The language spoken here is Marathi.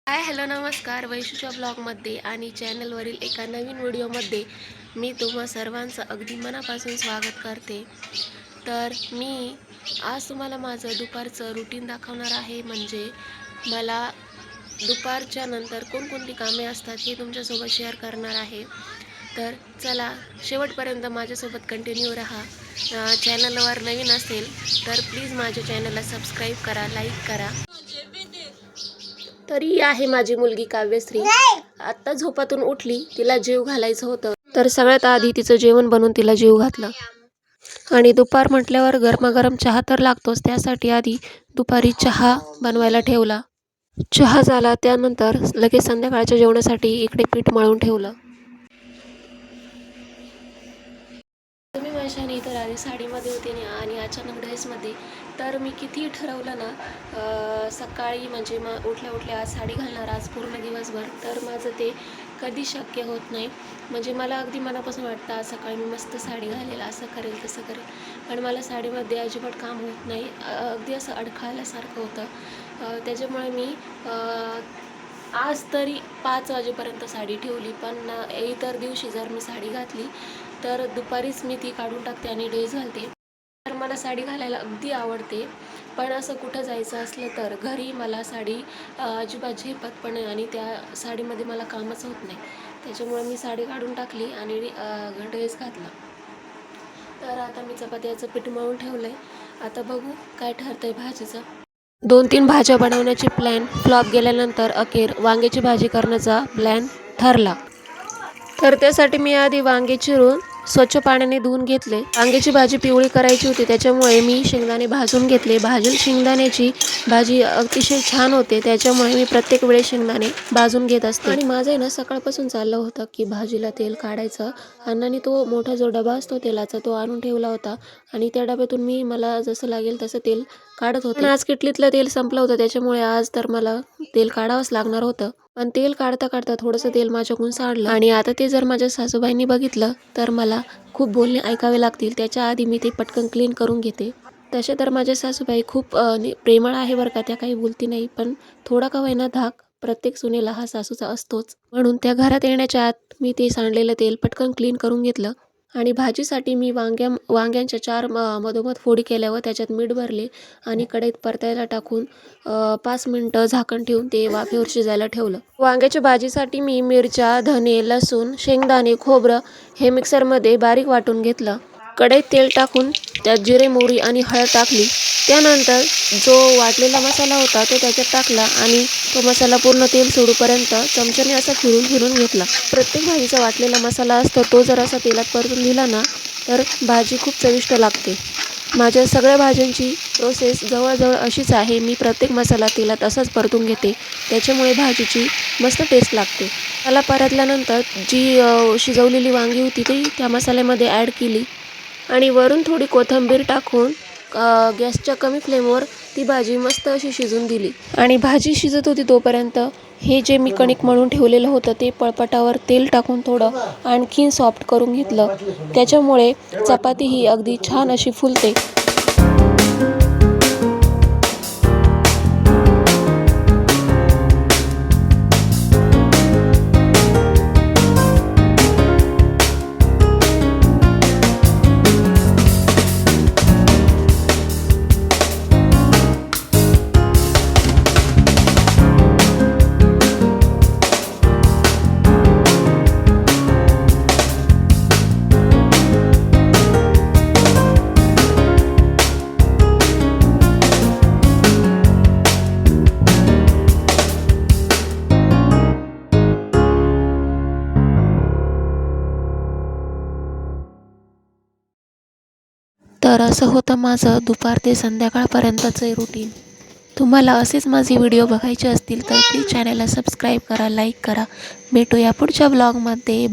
हाय हॅलो नमस्कार. वैशूच्या ब्लॉगमध्ये आणि चॅनलवरील एका नवीन व्हिडिओमध्ये मी तुम्हा सर्वांचं अगदी मनापासून स्वागत करते. तर मी आज तुम्हाला माझं दुपारचं रुटीन दाखवणार आहे. म्हणजे मला दुपारच्या नंतर कोणकोणती कामे असतात हे तुमच्यासोबत शेअर करणार आहे. तर चला शेवटपर्यंत माझ्यासोबत कंटिन्यू राहा. चॅनलवर नवीन असेल तर प्लीज माझ्या चॅनलला सबस्क्राईब करा, लाईक करा. तर ही आहे माझी मुलगी काव्यश्री. आत्ता झोपातून उठली, तिला जेव घालायचं होतं, तर सगळ्यात आधी तिचं जेवण बनवून तिला जेव घातलं. आणि दुपार म्हटल्यावर गरमागरम चहा तर लागतोच, त्यासाठी आधी दुपारी चहा बनवायला ठेवला. चहा झाला त्यानंतर लगेच संध्याकाळच्या जेवणासाठी इकडे पीठ मळून ठेवलं. तुम्ही वैशाली तर आधी साडीमध्ये होते आणि अचानक ड्रेसमध्ये. तर मी किती ठरवलं ना सकाळी म्हणजे मग उठल्या उठल्या आज साडी घालणार आज पूर्ण दिवसभर, तर माझं ते कधी शक्य होत नाही. म्हणजे मला अगदी मनापासून वाटतं आज सकाळी मी मस्त साडी घालेल, असं करेल तसं करेल, पण मला साडीमध्ये अजिबात काम होत नाही. अगदी असं अडखळल्यासारखं होतं. त्याच्यामुळे मी आज तरी 5 वाजेपर्यंत साडी ठेवली, पण इतर दिवशी जर मी साडी घातली तर दुपारीच मी ती काढून टाकते आणि ड्रेस घालते. तर मला साडी घालायला अगदी आवडते, पण असं कुठं जायचं असलं तर घरी मला साडी अजिबात झेपत पण नाही आणि त्या साडीमध्ये मला कामच होत नाही. त्याच्यामुळे मी साडी काढून टाकली आणि ड्रेस घातला. तर आता मी चपात्याचं पीठ मळून ठेवलं आहे. आता बघू काय ठरतं आहे भाजीचं. 2-3 भाज्या बनवण्याची प्लॅन फ्लॉप गेल्यानंतर अखेर वांग्याची भाजी करण्याचा प्लॅन ठरला. तर त्यासाठी मी आधी वांगे चिरून स्वच्छ पाण्याने धुवून घेतले. वांग्याची भाजी पिवळी करायची होती, त्याच्यामुळे मी शेंगदाणे भाजून घेतले. भाजून शेंगदाण्याची भाजी अतिशय छान होते, त्याच्यामुळे मी प्रत्येक वेळेस शेंगदाणे भाजून घेत असते. आणि माझं आहे ना सकाळपासून चाललं होतं की भाजीला तेल काढायचं. अण्णांनी तो मोठा जो डबा असतो तेलाचा तो आणून ठेवला होता आणि त्या डब्यातून मला जसं लागेल तसं तेल काढत होते. पण आज किटलीतलं तेल संपलं होतं, त्याच्यामुळे आज तर मला तेल काढावंच लागणार होतं. पण तेल काढता काढता थोडंसं तेल माझ्याकडून सांडलं आणि आता ते जर माझ्या सासूबाईंनी बघितलं तर मला खूप बोलणे ऐकावे लागतील. त्याच्या आधी मी ते पटकन क्लीन करून घेते. तसे तर माझ्या सासूबाई खूप प्रेमळ आहे बरं का, त्या काही बोलती नाही, पण थोडा का होईना धाक प्रत्येक सुनेला हा सासूचा असतोच. म्हणून त्या घरात येण्याच्या आत मी ते सांडलेलं तेल पटकन क्लीन करून घेतलं. आणि भाजीसाठी मी वांग्यांच्या 4 मधोमध फोडी केल्या व त्याच्यात मीठ भरले आणि कढईत परतायला टाकून 5 मिनटं झाकण ठेवून ते वाफेवर शिजायला ठेवलं. वांग्याच्या भाजीसाठी मी मिरच्या, धने, लसूण, शेंगदाणे, खोबरं हे मिक्सरमध्ये बारीक वाटून घेतलं. कढईत तेल टाकून त्यात जिरे, मोहरी आणि हळद टाकली. त्यानंतर जो वाटलेला मसाला होता तो त्याच्यात टाकला आणि तो मसाला पूर्ण तेल सोडूपर्यंत चमच्याने असा फिरून घेतला. प्रत्येक भाजीचा वाटलेला मसाला असतो तो जर असा तेलात परतून दिला ना तर भाजी खूप चविष्ट लागते. माझ्या सगळ्या भाज्यांची प्रोसेस जवळजवळ अशीच आहे. मी प्रत्येक मसाला तेलात असाच परतून घेते, त्याच्यामुळे भाजीची मस्त टेस्ट लागते. त्याला परतल्यानंतर जी शिजवलेली वांगी होती ती त्या मसाल्यामध्ये ॲड केली आणि वरून थोडी कोथिंबीर टाकून गॅसच्या कमी फ्लेमवर ती भाजी मस्त अशी शिजून दिली. आणि भाजी शिजत होती तोपर्यंत हे जे मी कणिक मळून ठेवलेलं होतं ते पळपाटावर तेल टाकून थोडं आणखीन सॉफ्ट करून घेतलं. त्याच्यामुळे चपाती ही अगदी छान अशी फुलते. तर असं होतं माझं दुपार ते संध्याकाळपर्यंतचं रुटीन. तुम्हाला असेच माझे व्हिडिओ बघायचे असतील तर प्लीज चॅनलला सबस्क्राईब करा, लाईक करा. भेटूया पुढच्या ब्लॉगमध्ये.